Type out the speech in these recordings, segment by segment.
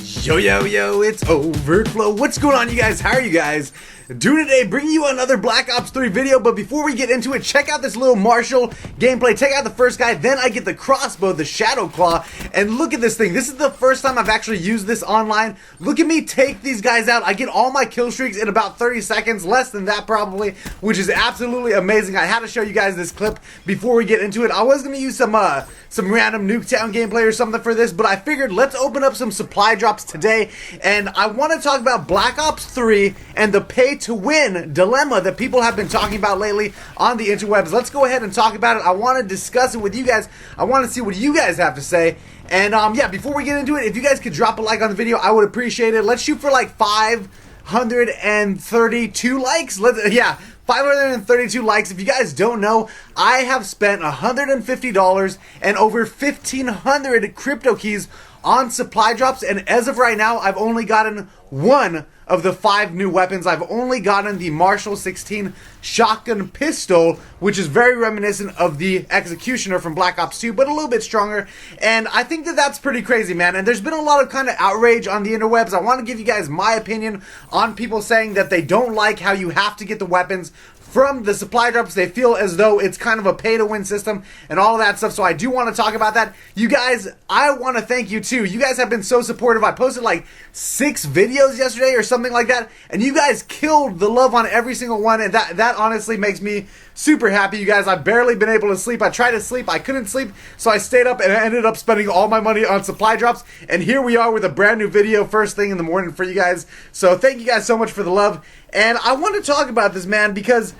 Yo, it's Overflow. What's going on, you guys? How are you guys doing today? Bringing you another Black Ops 3 video, but before we get into it, check out this little Marshal gameplay. Take out the first guy, then I get the Crossbow, the shadowclaw, and look at this thing. This is the first time I've actually used this online. Look at me take these guys out. I get all my kill streaks in about 30 seconds, less than that probably, which is absolutely amazing. I had to show you guys this clip before we get into it. I was going to use some random Nuketown gameplay or something for this, but I figured let's open up some supply drops today, and I want to talk about Black Ops 3 and the pay-to-win dilemma that people have been talking about lately on the interwebs. Let's go ahead and talk about it. I want to discuss it with you guys. I want to see what you guys have to say. And yeah, before we get into it, if you guys could drop a like on the video, I would appreciate it. Let's shoot for like 532 likes. 532 likes. If you guys don't know, I have spent $150 and over 1,500 Cryptokeys on supply drops, and as of right now, I've only gotten one of the 5 new weapons. I've only gotten the Marshal 16 shotgun pistol, which is very reminiscent of the Executioner from Black Ops 2, but a little bit stronger, and I think that that's pretty crazy, man. And there's been a lot of kind of outrage on the interwebs. I want to give you guys my opinion on people saying that they don't like how you have to get the weapons from the supply drops. They feel as though it's kind of a pay-to-win system and all of that stuff, so I do want to talk about that. You guys, I want to thank you too. You guys have been so supportive. I posted like 6 videos yesterday or something like that, and you guys killed the love on every single one, and that honestly makes me super happy. You guys, I've barely been able to sleep. I tried to sleep, I couldn't sleep, so I stayed up and I ended up spending all my money on supply drops, and here we are with a brand new video first thing in the morning for you guys. So thank you guys so much for the love, and I want to talk about this, man, because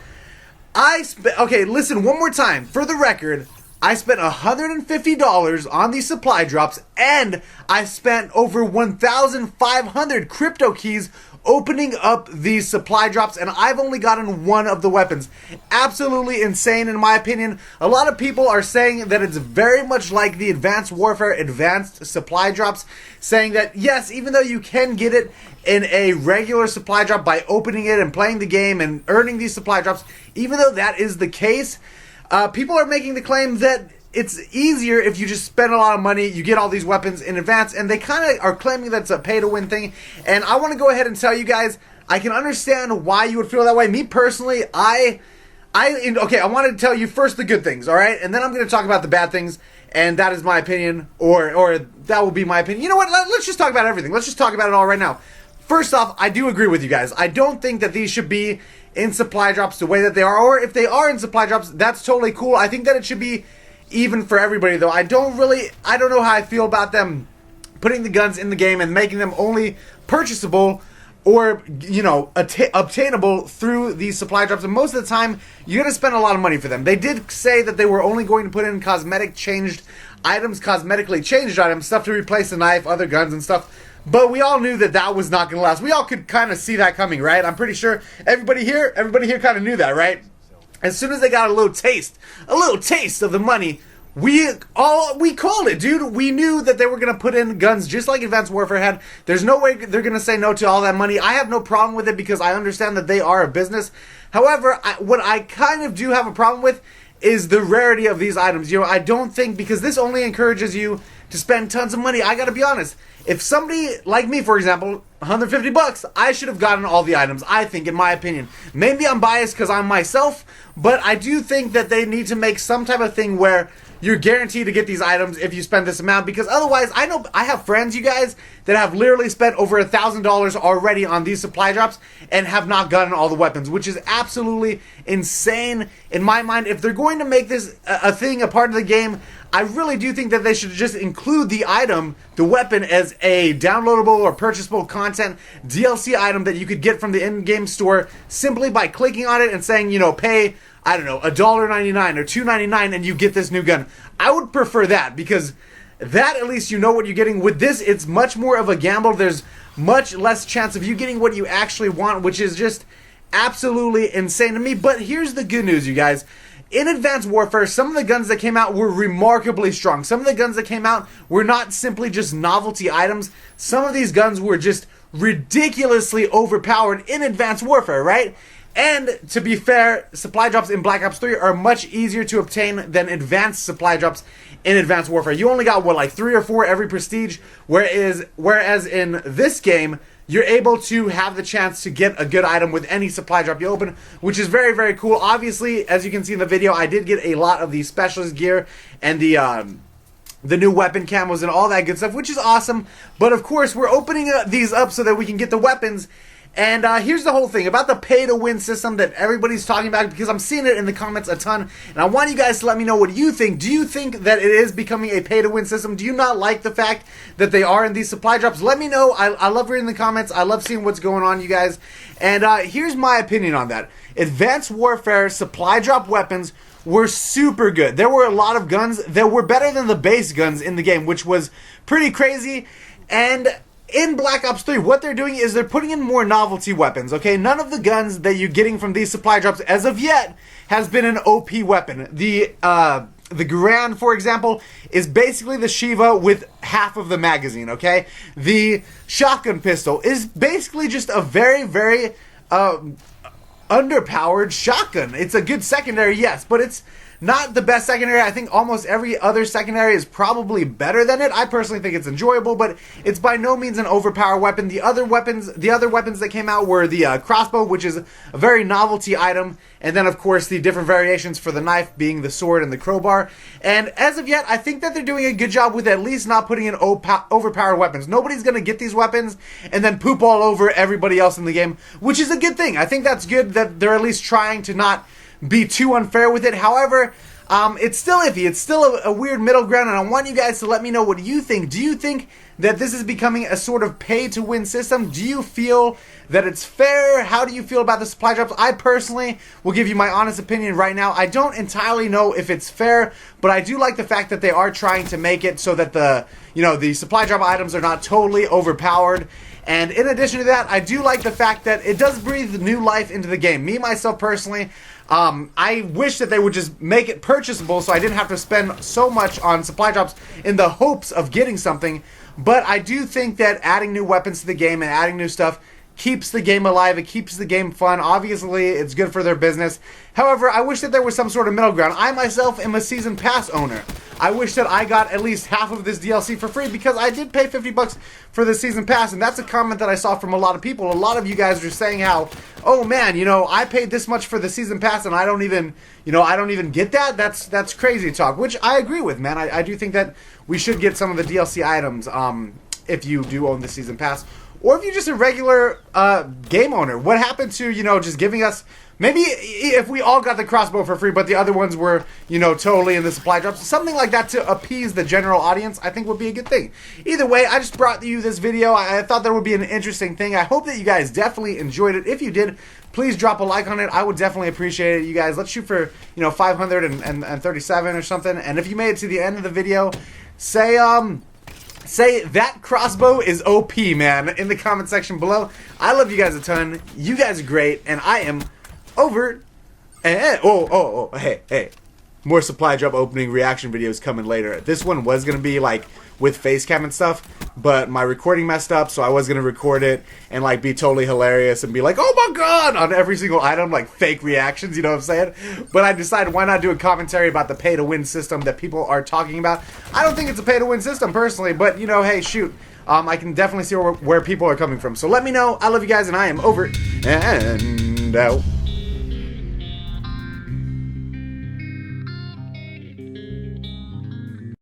okay, listen one more time. For the record, I spent $150 on these supply drops, and I spent over 1,500 Cryptokeys opening up these supply drops, and I've only gotten one of the weapons. Absolutely insane in my opinion. A lot of people are saying that it's very much like the Advanced Warfare advanced supply drops, saying that yes, even though you can get it in a regular supply drop by opening it and playing the game and earning these supply drops, even though that is the case, people are making the claim that it's easier if you just spend a lot of money, you get all these weapons in advance, and they kind of are claiming that's a pay-to-win thing. And I want to go ahead and tell you guys, I can understand why you would feel that way. Me personally, okay, I wanted to tell you first the good things, all right? And then I'm going to talk about the bad things, and that is my opinion, or that will be my opinion. You know what? Let's just talk about everything. Let's just talk about it all right now. First off, I do agree with you guys. I don't think that these should be in supply drops the way that they are, or if they are in supply drops, that's totally cool. I think that it should be even for everybody, though. I don't know how I feel about them putting the guns in the game and making them only purchasable or, you know, obtainable through these supply drops. And most of the time, you're going to spend a lot of money for them. They did say that they were only going to put in cosmetically changed items, stuff to replace the knife, other guns and stuff. But we all knew that that was not going to last. We all could kind of see that coming, right? I'm pretty sure everybody here kind of knew that, right? As soon as they got a little taste of the money, we called it, dude. We knew that they were going to put in guns just like Advanced Warfare had. There's no way they're going to say no to all that money. I have no problem with it because I understand that they are a business. However, what I kind of do have a problem with is the rarity of these items. You know, I don't think, because this only encourages you to spend tons of money. I gotta be honest. If somebody like me, for example, $150, I should have gotten all the items, I think, in my opinion. Maybe I'm biased because I'm myself, but I do think that they need to make some type of thing where you're guaranteed to get these items if you spend this amount, because otherwise, I know I have friends, you guys, that have literally spent over $1,000 already on these supply drops and have not gotten all the weapons, which is absolutely insane in my mind. If they're going to make this a thing, a part of the game, I really do think that they should just include the item, the weapon, as a downloadable or purchasable content DLC item that you could get from the in-game store simply by clicking on it and saying, you know, pay, I don't know, $1.99 or $2.99 and you get this new gun. I would prefer that, because that, at least you know what you're getting. With this, it's much more of a gamble. There's much less chance of you getting what you actually want, which is just absolutely insane to me. But here's the good news, you guys. In Advanced Warfare, some of the guns that came out were remarkably strong. Some of the guns that came out were not simply just novelty items. Some of these guns were just ridiculously overpowered in Advanced Warfare, right? And to be fair, supply drops in Black Ops 3 are much easier to obtain than advanced supply drops in Advanced Warfare. You only got, what, like 3 or 4 every prestige, whereas in this game, you're able to have the chance to get a good item with any supply drop you open, which is very, very cool. Obviously, as you can see in the video, I did get a lot of the specialist gear and the new weapon camos and all that good stuff, which is awesome. But of course, we're opening these up so that we can get the weapons. And here's the whole thing about the pay-to-win system that everybody's talking about, because I'm seeing it in the comments a ton, and I want you guys to let me know what you think. Do you think that it is becoming a pay-to-win system? Do you not like the fact that they are in these supply drops? Let me know. I love reading the comments. I love seeing what's going on, you guys. And here's my opinion on that. Advanced Warfare supply drop weapons were super good. There were a lot of guns that were better than the base guns in the game, which was pretty crazy. And in Black Ops 3, what they're doing is they're putting in more novelty weapons, okay? None of the guns that you're getting from these supply drops as of yet has been an OP weapon. The Garand, for example, is basically the Shiva with half of the magazine, okay? The shotgun pistol is basically just a very, very underpowered shotgun. It's a good secondary, yes, but it's not the best secondary. I think almost every other secondary is probably better than it. I personally think it's enjoyable, but it's by no means an overpowered weapon. The other weapons that came out were the Crossbow, which is a very novelty item, and then of course the different variations for the knife being the sword and the crowbar. And as of yet, I think that they're doing a good job with at least not putting in overpowered weapons. Nobody's going to get these weapons and then poop all over everybody else in the game, which is a good thing. I think that's good that they're at least trying to not be too unfair with it. However, it's still iffy. It's still a weird middle ground, and I want you guys to let me know what you think. Do you think that this is becoming a sort of pay-to-win system? Do you feel that it's fair? How do you feel about the supply drops? I personally will give you my honest opinion right now. I don't entirely know if it's fair, but I do like the fact that they are trying to make it so that the supply drop items are not totally overpowered. And in addition to that, I do like the fact that it does breathe new life into the game. Me, myself, personally, I wish that they would just make it purchasable so I didn't have to spend so much on supply drops in the hopes of getting something. But I do think that adding new weapons to the game and adding new stuff keeps the game alive. It keeps the game fun. Obviously, it's good for their business. However, I wish that there was some sort of middle ground. I myself am a season pass owner. I wish that I got at least half of this DLC for free, because I did pay $50 for the season pass, and that's a comment that I saw from a lot of people. A lot of you guys are saying how, oh man, I paid this much for the season pass and I don't even get that. That's crazy talk, which I agree with, man. I do think that we should get some of the DLC items if you do own the season pass. Or if you're just a regular game owner, what happened to, just giving us, maybe if we all got the Crossbow for free, but the other ones were, totally in the supply drops, something like that to appease the general audience, I think would be a good thing. Either way, I just brought you this video. I thought that would be an interesting thing. I hope that you guys definitely enjoyed it. If you did, please drop a like on it. I would definitely appreciate it, you guys. Let's shoot for, 537 or something. And if you made it to the end of the video, say that Crossbow is OP, man, in the comment section below. I love you guys a ton. You guys are great, and I am over. And hey, more supply drop opening reaction videos coming later. This one was gonna be like with face cam and stuff, but my recording messed up, so I was gonna record it and like be totally hilarious and be like, oh my god, on every single item, like fake reactions, you know what I'm saying? But I decided, why not do a commentary about the pay-to-win system that people are talking about. I don't think it's a pay-to-win system personally, but hey, shoot, I can definitely see where people are coming from. So let me know. I love you guys, and I am over and out.